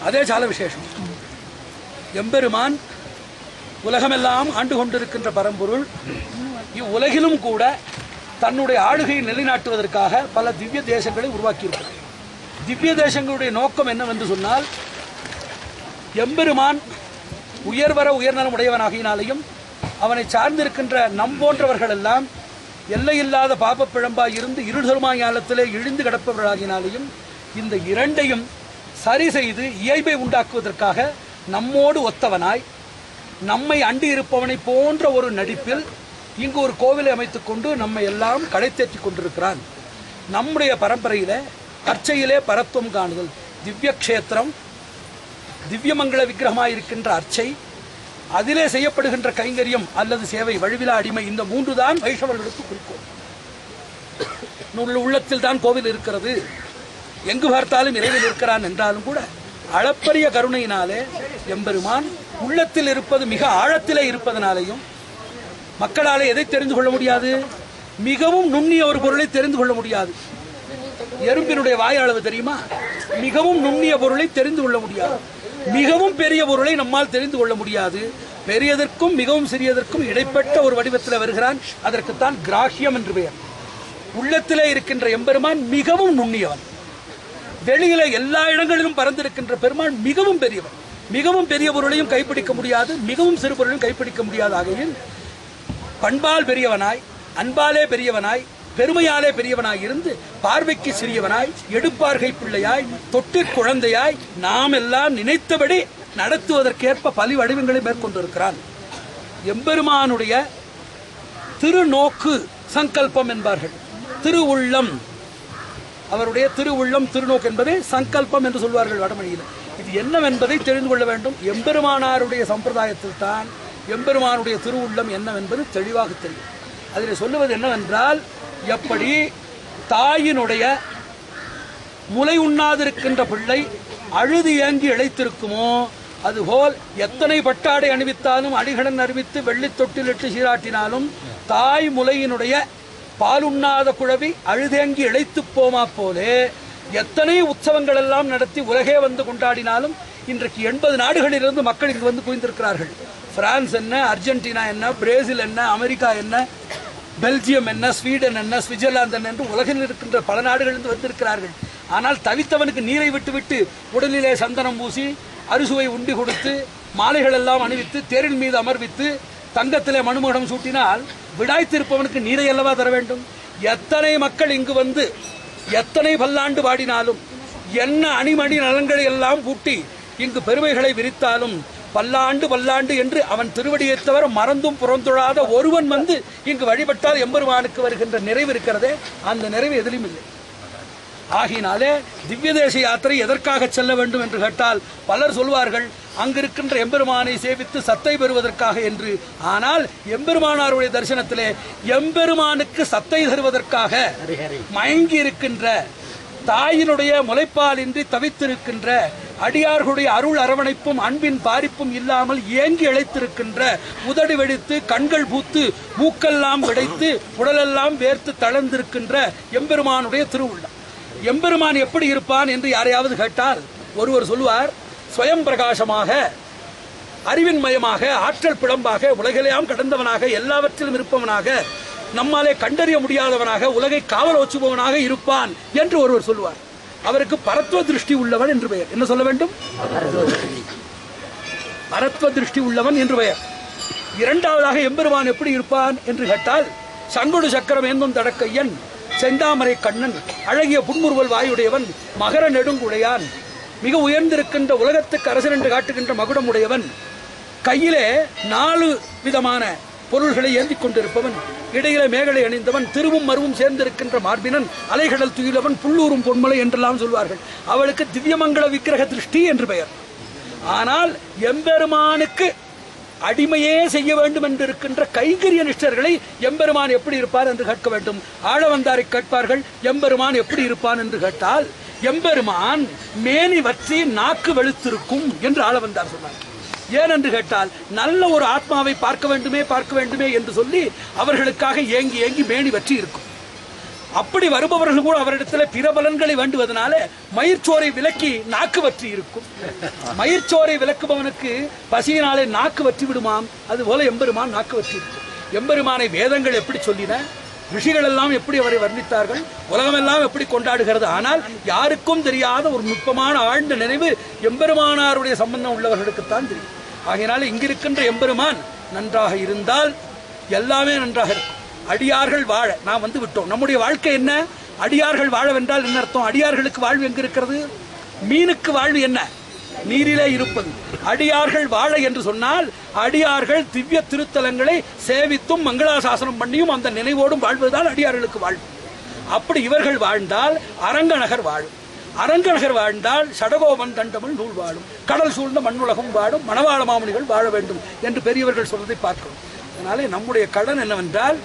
அதே சால விசேஷம். எம்பெருமான் உலகமெல்லாம் ஆண்டு கொண்டிருக்கின்ற பரம்பொருள் இவ்வுலகிலும் கூட தன்னுடைய ஆளுகையை நிலைநாட்டுவதற்காக பல திவ்ய தேசங்களை உருவாக்கியிருக்கிறார். திவ்ய தேசங்களுடைய நோக்கம் என்னவென்று சொன்னால், எம்பெருமான் உயர்வர உயர்நலம் உடையவனாகினாலையும் அவனை சார்ந்திருக்கின்ற நம் போன்றவர்கள் எல்லாம் எல்லையில்லாத பாபப் பிழம்பாய் இருந்து இருள்தருமாயாலத்திலே இழிந்து கிடப்பவர்களாகினாலையும் இந்த இரண்டையும் சரி செய்து இயல்பை உண்டாக்குவதற்காக நம்மோடு ஒத்தவனாய் நம்மை அண்டி இருப்பவனை போன்ற ஒரு நடிப்பில் இங்கு ஒரு கோவிலை அமைத்துக் கொண்டு நம்மை எல்லாம் கடைத்தேற்றிக் கொண்டிருக்கிறான். நம்முடைய பரம்பரையில அர்ச்சையிலே பரத்துவம் காணுதல், திவ்ய கஷேத்திரம், திவ்யமங்கள விக்கிரகமாயிருக்கின்ற அர்ச்சை, அதிலே செய்யப்படுகின்ற கைங்கரியம் அல்லது சேவை, வழுவிலா அடிமை, இந்த மூன்று தான் வைஷ்ணவர்களுக்கு குறிக்கோள். உள்ளத்தில் தான் கோவில் இருக்கிறது, எங்கு பார்த்தாலும் இறைவன் இருக்கிறான் என்றாலும் கூட அளப்பரிய கருணையினாலே எம்பெருமான் உள்ளத்தில் இருப்பது மிக ஆழத்திலே இருப்பதனாலேயும் மக்களாலே எதை தெரிந்து கொள்ள முடியாது? மிகவும் நுண்ணிய ஒரு பொருளை தெரிந்து கொள்ள முடியாது. எறும்பினுடைய வாய் அளவு தெரியுமா? மிகவும் நுண்ணிய பொருளை தெரிந்து கொள்ள முடியாது. மிகவும் பெரிய பொருளை நம்மால் தெரிந்து கொள்ள முடியாது. பெரியதற்கும் மிகவும் சிறியதற்கும் இடைப்பட்ட ஒரு வடிவத்தில் வருகிறான். அதற்குத்தான் கிராஹ்யம் என்று பெயர். உள்ளத்திலே இருக்கின்ற எம்பெருமான் மிகவும் நுண்ணியவன். வெளியில எல்லா இடங்களிலும் பறந்திருக்கின்ற பெருமான் மிகவும் பெரியவன். மிகவும் பெரிய பொருளையும் கைப்பிடிக்க முடியாது, மிகவும் சிறு பொருளையும் கைப்பிடிக்க முடியாது. ஆகையில் பண்பால் பெரியவனாய், அன்பாலே பெரியவனாய், பெருமையாலே பெரியவனாய் இருந்து பார்வைக்கு சிறியவனாய், எடுப்பார்கை பிள்ளையாய், தொட்டு குழந்தையாய் நாம் எல்லாம் நினைத்தபடி நடத்துவதற்கேற்ப பல வடிவங்களை மேற்கொண்டிருக்கிறான். எம்பெருமானுடைய திருநோக்கு சங்கல்பம் என்பார்கள். திருவுள்ளம், அவருடைய திருவுள்ளம், திருநோக்கு என்பதை சங்கல்பம் என்று சொல்வார்கள் வடமொழியில். இது என்னவென்பதை தெரிந்து கொள்ள வேண்டும். எம்பெருமானாருடைய சம்பிரதாயத்தில் தான் எம்பெருமானுடைய திருவுள்ளம் என்னவென்பது தெளிவாக தெரியும். அதில் சொல்லுவது என்னவென்றால், எப்படி தாயினுடைய முலை உண்ணாதிருக்கின்ற பிள்ளை அழுது ஏங்கி இழைத்திருக்குமோ, அதுபோல் எத்தனை பட்டாடை அணிவித்தாலும் அடிகடன் அறிவித்து வெள்ளி தொட்டிலிட்டு சீராட்டினாலும் தாய் முலையினுடைய பாலுண்ணாத குழவி அழுதேங்கி இழைத்து போமா போலே எத்தனை உற்சவங்கள் எல்லாம் நடத்தி உலகே வந்து கொண்டாடினாலும் இன்றைக்கு 80 நாடுகளிலிருந்து மக்கள் இங்கு வந்து குவிந்திருக்கிறார்கள். பிரான்ஸ் என்ன, அர்ஜென்டினா என்ன, பிரேசில் என்ன, அமெரிக்கா என்ன, பெல்ஜியம் என்ன, ஸ்வீடன் என்ன, சுவிட்சர்லாந்து என்ன என்று உலகில் இருக்கின்ற பல நாடுகளிலிருந்து வந்திருக்கிறார்கள். ஆனால் தவித்தவனுக்கு நீரை விட்டுவிட்டு உடலிலே சந்தனம் பூசி அறுசுவை உண்டி கொடுத்து மாலைகள் எல்லாம் அணிவித்து தேரின் மீது அமர்வித்து தங்கத்திலே மணுமகடம் சூட்டினால் விடாய்த்திருப்பவனுக்கு நீரை அல்லவா தர வேண்டும்? எத்தனை மக்கள் இங்கு வந்து எத்தனை பல்லாண்டு பாடினாலும், என்ன அணிமணி நலன்களை எல்லாம் கூட்டி இங்கு பெருமைகளை விரித்தாலும், பல்லாண்டு பல்லாண்டு என்று அவன் திருவடியை தவிர மறந்தும் புறந்தொழாத ஒருவன் வந்து இங்கு வழிபட்டால் எம்பெருமானுக்கு வருகின்ற நிறைவு இருக்கிறதே, அந்த நிறைவு எதிலும் இல்லை. ஆகினாலே திவ்ய தேச யாத்திரை எதற்காக செல்ல வேண்டும் என்று கேட்டால் பலர் சொல்வார்கள், அங்கிருக்கின்ற எம்பெருமானை சேவித்து சத்தை பெறுவதற்காக என்று. ஆனால் எம்பெருமானாருடைய தரிசனத்திலே எம்பெருமானுக்கு சத்தை தருவதற்காக மயங்கி இருக்கின்ற, தாயினுடைய முலைப்பாலின்றி தவித்திருக்கின்ற, அடியார்களுடைய அருள் அரவணைப்பும் அன்பின் பாரிப்பும் இல்லாமல் ஏங்கி இழைத்திருக்கின்ற, உதடு வெடித்து கண்கள் பூத்து மூக்கெல்லாம் விடைத்து உடலெல்லாம் வேர்த்து தளர்ந்திருக்கின்ற எம்பெருமானுடைய திருவுள்ளம். எம்பெருமான் எப்படி இருப்பான் என்று யாரையாவது கேட்டால் ஒருவர் சொல்லுவார், ஸ்வயம் பிரகாசமாக, அறிவின் மயமாக, ஆற்றல் பிழம்பாக, உலகிலேயாம் கடந்தவனாக, எல்லாவற்றிலும் இருப்பவனாக, நம்மாலே கண்டறிய முடியாதவனாக, உலகை காவல் வச்சுபவனாக இருப்பான் என்று ஒருவர் சொல்லுவார். அவருக்கு பரத்வ திருஷ்டி உள்ளவன் என்று பெயர். என்ன சொல்ல வேண்டும்? பரத்வ திருஷ்டி உள்ளவன் என்று பெயர். இரண்டாவதாக எம்பெருமான் எப்படி இருப்பான் என்று கேட்டால், சங்குடு சக்கரம் ஏந்தும் தடக்கையன், செந்தாமரை கண்ணன், அழகிய புன்முறுவல் வாயுடையவன், மகர நெடுங்குடையான், மிக உயர்ந்திருக்கின்ற உலகத்துக்கு அரசன் என்று காட்டுகின்ற மகுடம் உடையவன், கையிலே 4 விதமான பொருள்களை ஏந்திக் கொண்டிருப்பவன், இடையில மேகலை அணிந்தவன், திருவும் மருவும் சேர்ந்திருக்கின்ற மார்பினன், அலைகடல் துயிலவன், புல்லூரும் பொன்மலை என்றெல்லாம் சொல்வார்கள். அவளுக்கு திவ்யமங்கள விக்கிரக திருஷ்டி என்று பெயர். ஆனால் எம்பெருமானுக்கு அடிமையே செய்ய வேண்டும் என்று இருக்கின்ற கைங்கரிய நிஷ்டர்களை எம்பெருமான் எப்படி இருப்பார் என்று கேட்க வேண்டும். ஆழ வந்தாரை கேட்பார்கள், எம்பெருமான் எப்படி இருப்பான் என்று கேட்டால், எம்பெருமான் மேனி வற்றி நாக்கு வெளுத்திருக்கும் என்று ஆள வந்தார் சொன்னார். ஏன் என்று கேட்டால், நல்ல ஒரு ஆத்மாவை பார்க்க வேண்டுமே என்று சொல்லி அவர்களுக்காக ஏங்கி ஏங்கி மேனி வற்றி இருக்கும். அப்படி வருபவர்கள் கூட அவரிடத்தில் பிற பலன்களை வேண்டுவதனால மயிர்ச்சோரை விலக்கி நாக்கு வற்றி இருக்கும். மயிர்ச்சோரை விலக்குபவனுக்கு பசியினாலே நாக்கு வற்றி விடுமாம். அதுபோல எம்பெருமான் நாக்கு வற்றி இருக்கும். எம்பெருமானை வேதங்கள் எப்படி சொல்லின, ரிஷிகள் எல்லாம் எப்படி அவரை வர்ணித்தார்கள், உலகமெல்லாம் எப்படி கொண்டாடுகிறது. ஆனால் யாருக்கும் தெரியாத ஒரு நுட்பமான ஆழ்ந்த நினைவு எம்பெருமானாருடைய சம்பந்தம் உள்ளவர்களுக்குத்தான் தெரியும். ஆகையினால இங்கிருக்கின்ற எம்பெருமான் நன்றாக இருந்தால் எல்லாமே நன்றாக இருக்கும். அடியார்கள் வாழ நாம் வந்து விட்டோம். நம்முடைய வாழ்க்கை என்ன? அடியார்கள் வாழ வென்றால் என்ன அர்த்தம்? அடியார்களுக்கு வாழ்வு எங்க இருக்கிறது? மீனுக்கு வாழ்வு என்ன? நீரிலே இருப்பது. அடியார்கள் வாழ என்று சொன்னால் அடியார்கள் திவ்ய திருத்தலங்களை சேவித்தும் மங்களாசாசனம் பண்ணியும் அந்த நினைவோடும் வாழ்வதுதான் அடியார்களுக்கு வாழ்வு. அப்படி இவர்கள் வாழ்ந்தால் அரங்கநகர் வாழும். அரங்கநகர் வாழ்ந்தால் சடகோபன் தண்டமிழ் நூல் வாழும். கடல் சூழ்ந்த மண்ணுலகம் வாழும். மணவாள மாமுனிகள் வாழ வேண்டும் என்று பெரியவர்கள் சொல்வதை பார்க்கிறோம். அதனாலே நம்முடைய கடன் என்னவென்றால்,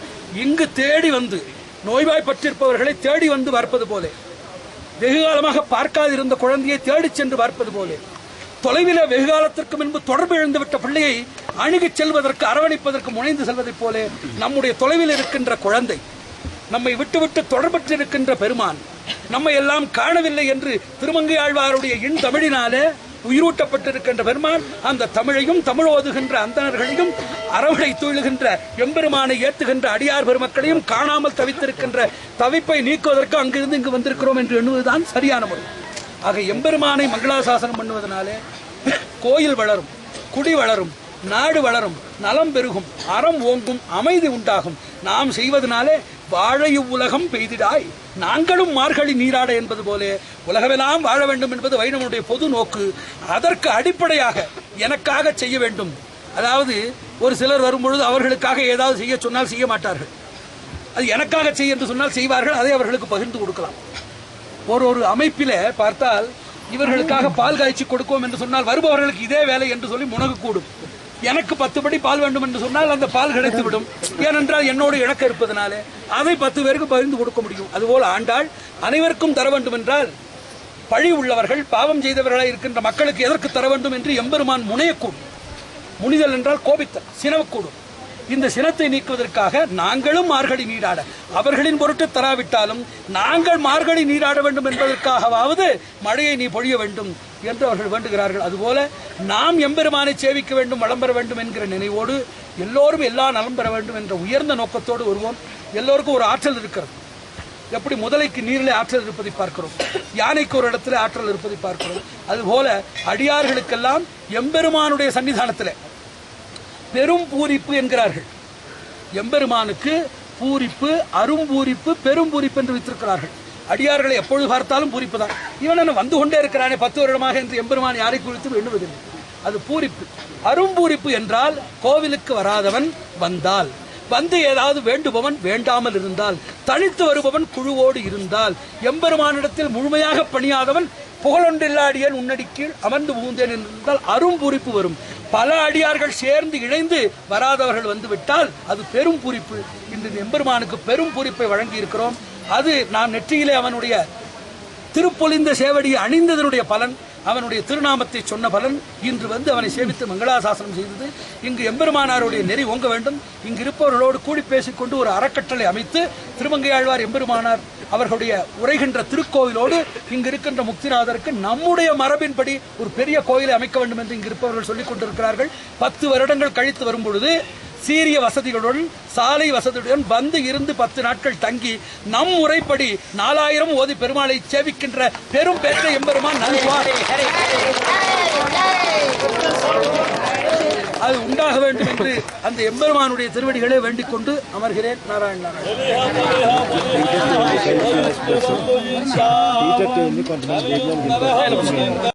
இங்கு தேடி வந்து நோய்வாய்ப்பட்டிருப்பவர்களை தேடி வந்து பார்ப்பது போல, வெகு காலமாக பார்க்காதிருந்த குழந்தையை தேடி சென்று பார்ப்பது போல, தொலைவில் வெகு காலத்திற்கு முன்பு தொடர்பு இழந்துவிட்ட பிள்ளையை அணுகிச் செல்வதற்கு அரவணைப்பதற்கு முனைந்து செல்வதைப் போல நம்முடைய தொலைவில் இருக்கின்ற குழந்தை, நம்மை விட்டுவிட்டு தொடர்பற்றிருக்கின்ற பெருமான் நம்மை எல்லாம் காணவில்லை என்று திருமங்கை ஆழ்வாருடைய இன் தமிழினாலே உயிரூட்டப்பட்டிருக்கின்ற பெருமான் அந்த தமிழையும் தமிழ் ஓதுகின்ற அந்தணர்களையும் அரவணை துயிலுகின்ற எம்பெருமானை ஏற்றுகின்ற அடியார் பெருமக்களையும் காணாமல் தவித்திருக்கின்ற தவிப்பை நீக்குவதற்கு அங்கிருந்து இங்கு வந்திருக்கிறோம் என்று எண்ணுவதுதான் சரியான முறை. ஆக எம்பெருமானை மங்களாசாசனம் பண்ணுவதனாலே கோயில் வளரும், குடி வளரும், நாடு வளரும், நலம் பெருகும், அறம் ஓங்கும், அமைதி உண்டாகும். நாம் செய்வதனாலே வாழ இவ்வுலகம் பெய்திடாய் நாங்களும் மார்கழி நீராட என்பது போல உலகமெல்லாம் வாழ வேண்டும் என்பது வைணவனுடைய பொது நோக்கு. அதற்கு அடிப்படையாக எனக்காக செய்ய வேண்டும். அதாவது ஒரு சிலர் வரும்பொழுது அவர்களுக்காக ஏதாவது செய்ய சொன்னால் செய்ய மாட்டார்கள். அது எனக்காக செய்ய என்று சொன்னால் செய்வார்கள். அதை அவர்களுக்கு பகிர்ந்து கொடுக்கலாம். ஒரு அமைப்பில பார்த்தால் இவர்களுக்காக பால் காய்ச்சி கொடுக்கும் என்று சொன்னால் வருபவர்களுக்கு இதே வேலை என்று சொல்லி முனகக்கூடும். எனக்கு 10 படி பால் வேண்டும் என்று சொன்னால் அந்த பால் கிடைத்துவிடும். ஏனென்றால் என்னோடு இணக்கம் இருப்பதனாலே அதை 10 பேருக்கு பகிர்ந்து கொடுக்க முடியும். அதுபோல் ஆண்டாள் அனைவருக்கும் தர வேண்டும் என்றால் பழி உள்ளவர்கள் பாவம் செய்தவர்களாக இருக்கின்ற மக்களுக்கு எதற்கு தர வேண்டும் என்று எம்பெருமான் முனையக்கூடும். முனிதல் என்றால் கோபித்தல், சினவக்கூடும். இந்த சினத்தை நீக்குவதற்காக நாங்களும் மார்கழி நீராட, அவர்களின் பொருட்டு தராவிட்டாலும் நாங்கள் மார்கழி நீராட வேண்டும் என்பதற்காகவாவது மழையை நீ பொழிய வேண்டும் என்று அவர்கள் வேண்டுகிறார்கள். அதுபோல நாம் எம்பெருமானை சேவிக்க வேண்டும், வளம் பெற வேண்டும் என்கிற நினைவோடு எல்லோரும் எல்லா நலம் பெற வேண்டும் என்ற உயர்ந்த நோக்கத்தோடு வருவோம். எல்லோருக்கும் ஒரு ஆற்றல் இருக்கிறது. எப்படி முதலைக்கு நீரிலே ஆற்றல் இருப்பதை பார்க்கிறோம், யானைக்கு ஒரு இடத்துல ஆற்றல் இருப்பதை பார்க்கிறோம். அதுபோல அடியார்களுக்கெல்லாம் எம்பெருமானுடைய சன்னிதானத்தில் பெரும் பூரிப்பு என்கிறார்கள். எம்பெருமானுக்கு பூரிப்பு, அரும்பூரிப்பு, பெரும் பூரிப்பு என்று வைத்திருக்கிறார்கள். அடியார்களை எப்பொழுது பார்த்தாலும் பூரிப்பு தான். இவன் என்ன வந்து கொண்டே இருக்கிறானே 10 வருடமாக என்று எம்பெருமான் யாரை குறித்து எண்ணுவதில்லை. அது பூரிப்பு. அரும்பூரிப்பு என்றால் கோவிலுக்கு வராதவன் வந்தால், வந்து ஏதாவது வேண்டுபவன் வேண்டாமல் இருந்தால், தனித்து வருபவன் குழுவோடு இருந்தால், எம்பெருமானிடத்தில் முழுமையாக பணியாதவன் புகழொன்றில்லாடியன் உன்னடி கீழ் அமர்ந்து புகுந்தேன் என்றால் அரும்பூரிப்பு வரும். பல அடியார்கள் சேர்ந்து இணைந்து வராதவர்கள் வந்துவிட்டால் அது பெரும் பூரிப்பு. இன்று எம்பெருமானுக்கு பெரும் பூரிப்பை வழங்கி இருக்கிறோம். அது நாம் நெற்றியிலே அவனுடைய திருப்பொலிந்த சேவடியை அணிந்ததனுடைய பலன், அவனுடைய திருநாமத்தை சொன்ன பலன். இன்று வந்து அவனை சேவித்து மங்களாசாசனம் செய்தது. இங்கு எம்பெருமானாருடைய நெறி ஓங்க வேண்டும். இங்கு இருப்பவர்களோடு கூடி பேசிக்கொண்டு ஒரு அறக்கட்டளை அமைத்து திருமங்கையாழ்வார் எம்பெருமானார் அவர்களுடைய உரைகின்ற திருக்கோவிலோடு இங்கு இருக்கின்ற முக்திநாதருக்கு நம்முடைய மரபின்படி ஒரு பெரிய கோயிலை அமைக்க வேண்டும் என்று இங்கு இருப்பவர்கள் சொல்லிக் கொண்டிருக்கிறார்கள். 10 வருடங்கள் கழித்து வரும் பொழுது சீரிய வசதிகளுடன், சாலை வசதியுடன் வந்து இருந்து 10 நாட்கள் தங்கி நம் முறைப்படி 4000 ஓதி பெருமாளை சேவிக்கின்ற பெரும் பெற்ற எம்பெருமான் நல்குவார். அது உண்டாக வேண்டும் என்று அந்த எம்பெருமானுடைய திருவடிகளை வேண்டிக் கொண்டு அமர்கிறேன். நாராயண நாராயண.